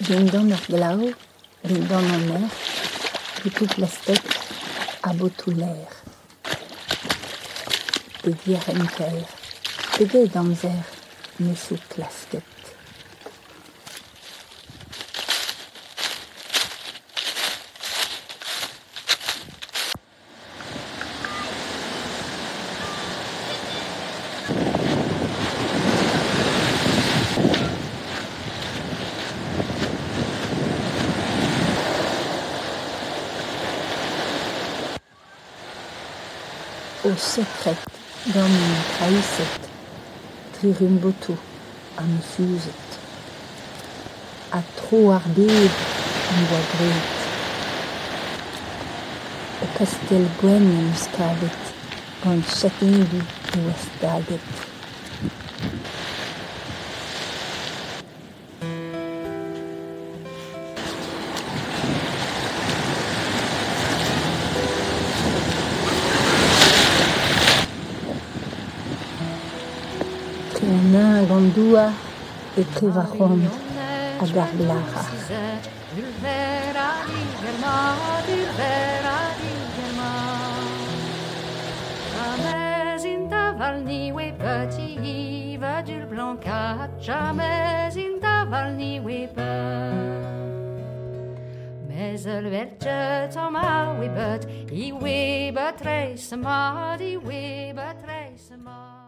Dindan ur glav, dindan an air, boutou plastek a boutou l'air. De dier enkaer, peget amzer, nesou klasket. O sekret gant min traïset, trirun botou am fuzet. A tro ar bed an oa gret. O kastel gwen em skavet, gant chatendu e oa staget. Trenañ gant douar e trev ar c'hoant hag ar glarac'h. Jamais in taval ni we petit va du blancat, jamais in taval ni we pas. Mais le verge toma we but, I we but race ma, I we but race ma.